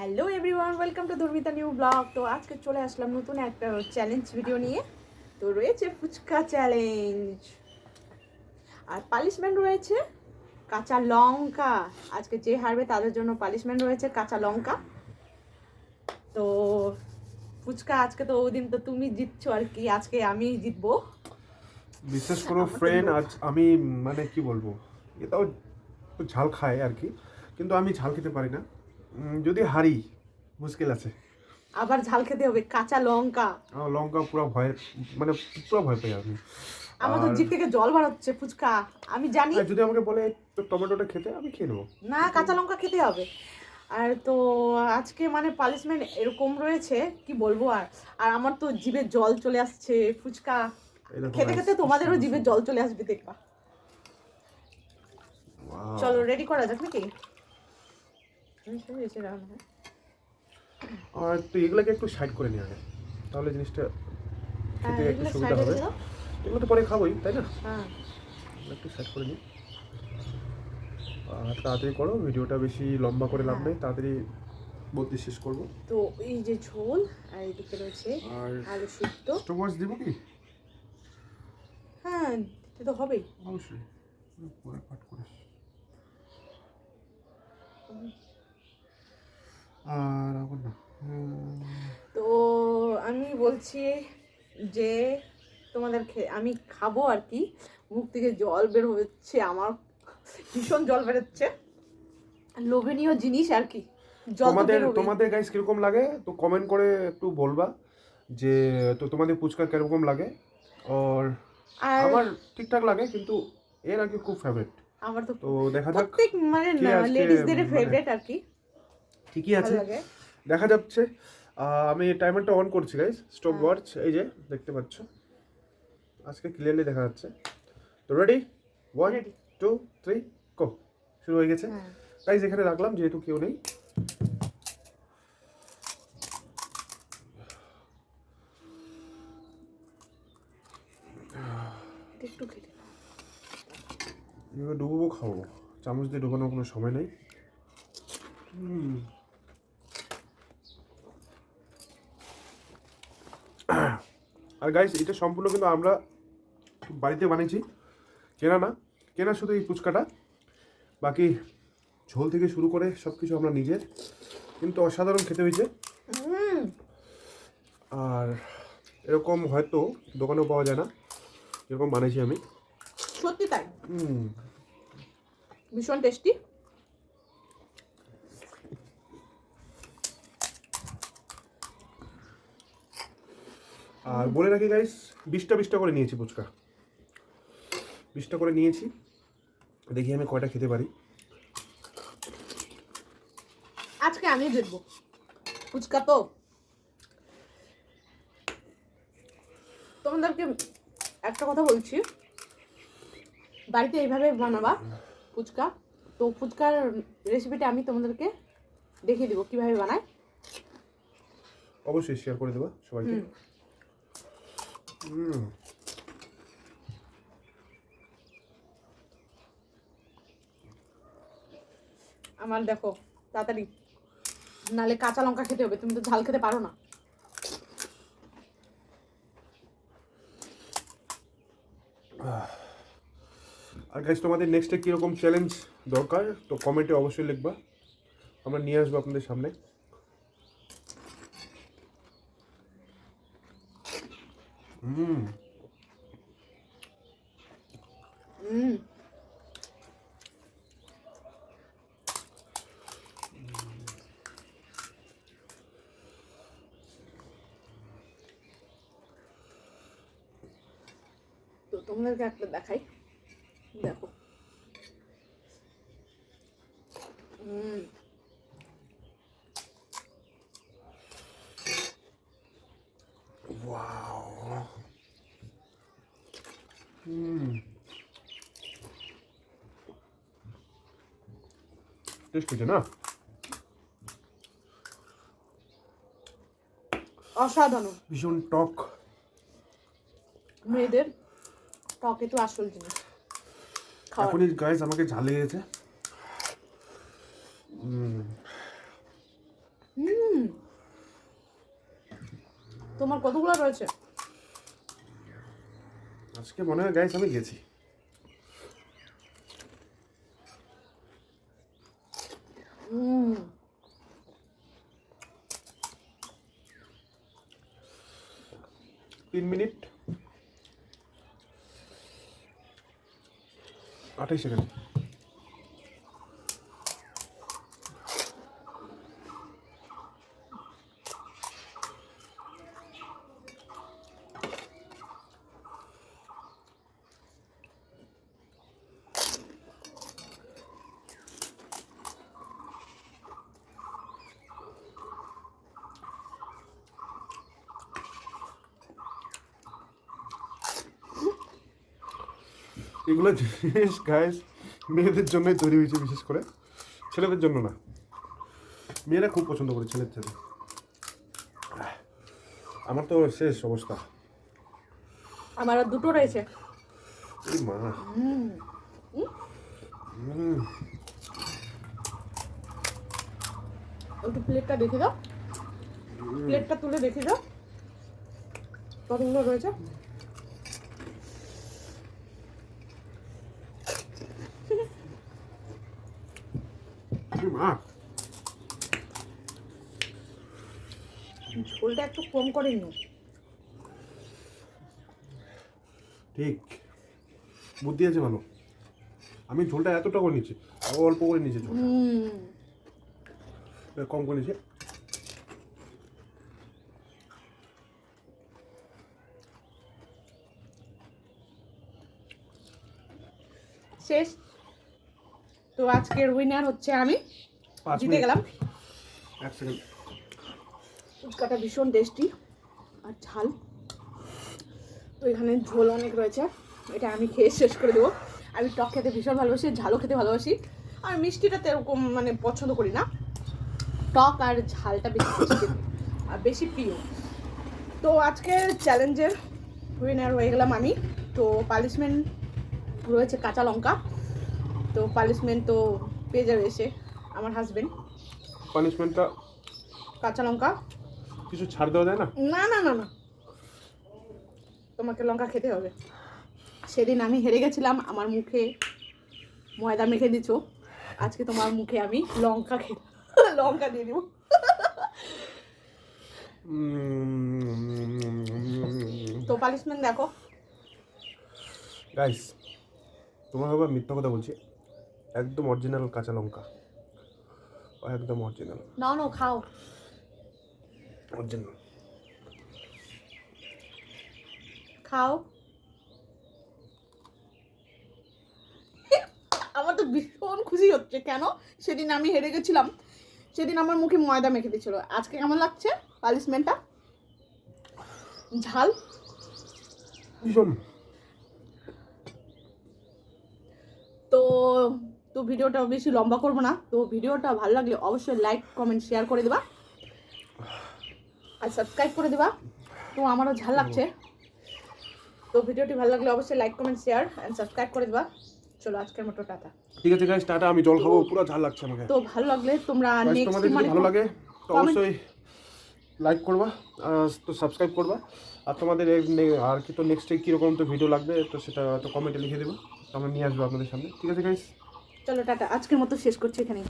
Hello everyone, welcome to Durmita new blog. তো আজকে চলে আসলাম নতুন একটা চ্যালেঞ্জ ভিডিও নিয়ে। তো রয়েছে ফুচকা চ্যালেঞ্জ আর পানিশমেন্ট রয়েছে কাঁচা লঙ্কা। আজকে যে হারবে তাদের জন্য পানিশমেন্ট রয়েছে কাঁচা লঙ্কা। তো ফুচকা আজকে তো ওই দিন তো তুমি জিতছো আর কি, আজকে আমি জিতবো। বিশ্বাস করো আমার তো ফ্রেন্ড, লোভ। আজ আমি মানে কি বলবো, এটাও একটু ঝাল খায় আর কি, কিন্তু আমি ঝাল খেতে পারি না। যদি হারি মুশকিল আছে। আবার ঝাল খেতে হবে কাঁচা লঙ্কা। আমার লঙ্কা পুরো ভয়, মানে পুরো ভয় পাই আমি। আমার তো আর জিভ থেকে জল বাড়াচ্ছে ফুচকা, আমি জানি। আর যদি আমাকে বলে তো টমেটোটা খেতে, আমি খেয়ে নেবো। না, কাঁচা লঙ্কা খেতে হবে। আর তো আজকে মানে পানিশমেন্ট এরকম রয়েছে কি বলবো। আর আর আমার তো জিভে জল চলে আসছে ফুচকা এই দেখো খেতে guys, খেতে, কি তোমাদেরও সুন্দর জিভে সুন্দর। জল চলে আসবে দেখবা। Wow! চলো রেডি করা যাক নাকি। আর তো এগুলোকে একটু সাইড করে নিয়ে আগে, তাহলে জিনিসটা হ্যাঁ, খেতে একটু এগুলো সুবিধা সাইডে হবে। রেখে দাও। এগুলো তো পরে খাবোই, তাই না? হ্যাঁ, এগুলো একটু সাইড করে নিই। আর তাড়াতাড়ি করো, ভিডিওটা বেশি লম্বা করে লাভ হ্যাঁ। নেই, তাড়াতাড়ি বলতে শেষ করবো। তো এই যে ঝোল, আর এদিকে রয়েছে আর আলু সিদ্ধ। স্টপ ওয়াচ দিব কি? হ্যাঁ, দিতে তো হবেই। অবশ্যই, পরে পাঠ করিস। আর এখন না। তো আমি বলছি যে তোমাদের আমি খাবো আর কি। মুখ থেকে জল বের হচ্ছে, আমার ভীষণ জল বেরোচ্ছে। লোভনীয় জিনিস আর কি, জল তো তোমাদের বের হবেই। তোমাদের গাইস কিরকম লাগে তো কমেন্ট করে একটু বলবা, যে তো তোমাদের ফুচকা কিরকম লাগে। আর আর আমার ঠিকঠাক লাগে, কিন্তু এর আগে খুব ফেভারিট। আমার তো তো দেখা যাক প্রত্যেক মানে কে আজকে লেডিসদের মানে ফেভারিট আর কি, ঠিকই ভালো আছে, লাগে। দেখা যাচ্ছে। আমি টাইমারটা অন করছি গাইস, স্টপ হ্যাঁ, ওয়াচ, এই যে দেখতে পাচ্ছ, আজকে ক্লিয়ারলি দেখা যাচ্ছে। তো রেডি, 1 রেডি। 2 3 গো। শুরু হয়ে গেছে হ্যাঁ, গাইস, এখানে রাখলাম যেহেতু কেউ নেই। এটা একটু খেতে দাও। এবার ডুবো খাবো, চামচ দিয়ে ডুবানোর কোনো সময় নেই। আর গাইস, এটা সম্পূর্ণ কিন্তু আমরা বাড়িতে বানিয়েছি, কেনা না। কেনা শুধু এই ফুচকাটা, বাকি ঝোল থেকে শুরু করে সব কিছু আমরা নিজের, কিন্তু অসাধারণ খেতে হয়েছে। হুম, আর এরকম হয়তো দোকানেও পাওয়া যায় না, এরকম বানিয়েছি আমি। সত্যি তাই, হুম। ভীষণ টেস্টি। আর বলে রাখি গাইস, 20টা করে নিয়েছি ফুচকা, 20টা করে নিয়েছি। দেখি আমি কয়টা খেতে পারি। আজকে আমি জিতবো, ফুচকা তো। তোমাদেরকে একটা কথা বলছি, বাড়িতে এইভাবে বানাবা ফুচকা। তো ফুচকার রেসিপিটা আমি তোমাদেরকে দেখিয়ে দেবো কিভাবে বানায়। অবশ্যই শেয়ার করে দেবা সবাইকে। হুম, হুম। আমার দেখো তাড়াতাড়ি, নালে কাঁচা লঙ্কা খেতে হবে, তুমি তো ঝাল খেতে পারো না। আর গাইস, তোমাদের নেক্সটে কীরকম চ্যালেঞ্জ দরকার তো কমেন্টে অবশ্যই লিখবা, আমরা নিয়ে আসবো আপনাদের সামনে। হুম। হুম, তো তোমাদেরকে একটা দেখাই, দেখো। হুম, ওয়াও। হুম। টেস্ট হয়েছে না? অসাধারণ। ভীষণ টক। মেয়েদের টকে তো আসল জিনিস খাওয়ার। এখনই গাইস আমাকে ঝাল লেগে গেছে। হুম। তোমার কতগুলো রয়েছে? আজকে মনে হয় গাইস আমি গেছি। হুম 3 মিনিট 28 সেকেন্ড। এগুলো জিনিস গাইস মেয়েদের জন্যই তৈরি হয়েছে, বিশেষ করে ছেলেদের জন্য না। মেয়েরা খুব পছন্দ করে ছেলের থেকে। আমার তো শেষ অবস্থা। আমার আর দুটো রয়েছে। এই মা। একটু প্লেটটা দেখে দাও, প্লেটটা তুলে দেখে দাও কতগুলো রয়েছে। এই মা। ঝোলটা একটু কম করে নিও। ঠিক, বুদ্ধি আছে ভালো। আমি ঝোলটা এতটা করে নিচ্ছি, আবার অল্প করে নিচ্ছি ঝোলটা, কম করে নিচ্ছি। শেষ। তো আজকের উইনার হচ্ছে আমি, 5 জিতে মিনিট গেলাম। 1 সেকেন্ড। ফুচকাটা ভীষণ টেস্টি আর ঝাল। তো এখানে ঝোল অনেক রয়েছে, এটা আমি খেয়ে শেষ করে দেবো। আমি টক খেতে ভীষণ ভালোবাসি, ঝালও খেতে ভালোবাসি, আর মিষ্টিটা তো এরকম মানে পছন্দ করি না। টক আর ঝালটা বেশি খেতে আর বেশি প্রিয়। তো আজকের চ্যালেঞ্জের উইনার হয়ে গেলাম আমি। তো পানিশমেন্ট রয়েছে কাঁচা লঙ্কা। তো পানিশমেন্ট তো পেয়ে যাবে এসে আমার হাজবেন্ড। পানিশমেন্টটা কাঁচা লঙ্কা। কিছু ছাড় দেওয়া যায় না? না না না না, তোমাকে লঙ্কা খেতে হবে। সেদিন আমি হেরে গেছিলাম, আমার মুখে ময়দা মেখে দিছো, আজকে তোমার মুখে আমি লঙ্কা দিয়ে দিব। তো পানিশমেন্ট দেখো গাইস, তোমার বাবা মিথ্যা কথা বলছি, একদম অরিজিনাল কাঁচা লঙ্কা, একদম অরিজিনাল নাও নাও খাও। অরিজিনাল। খাও। আমার তো ভীষণ খুশি হচ্ছে, কেন সেদিন আমি হেরে গেছিলাম, সেদিন আমার মুখে ময়দা মেখে দিয়েছিল। আজকে কেমন লাগছে পানিশমেন্টটা? ঝাল ভীষণ। তো তো ভিডিওটা বেশি লম্বা করবো না। তো ভিডিওটা ভালো লাগলে অবশ্যই লাইক কমেন্ট শেয়ার করে দেবা আর সাবস্ক্রাইব করে দেবা। তো আমারও ঝাল লাগছে। তো ভিডিওটি ভালো লাগলে অবশ্যই like comment share and subscribe করে দেবা। চলো আজকের মতো টাটা। ঠিক আছে গাইস, টাটা। আমি জল খাবো, পুরো ঝাল লাগছে আমাকে। তো ভালো লাগলে তোমরা Guys, নেক্সট তোমাদের যদি ভালো লাগে তো অবশ্যই লাইক করবা, তো সাবস্ক্রাইব করবা। আর তোমাদের আর কি তো নেক্সটে কীরকম তো ভিডিও লাগবে তো সেটা তো কমেন্টে লিখে দেবো, তো আমরা নিয়ে আসবো আপনাদের সামনে। ঠিক আছে গাইস, চলো টাটা, আজকের মতো শেষ করছি এখানেই।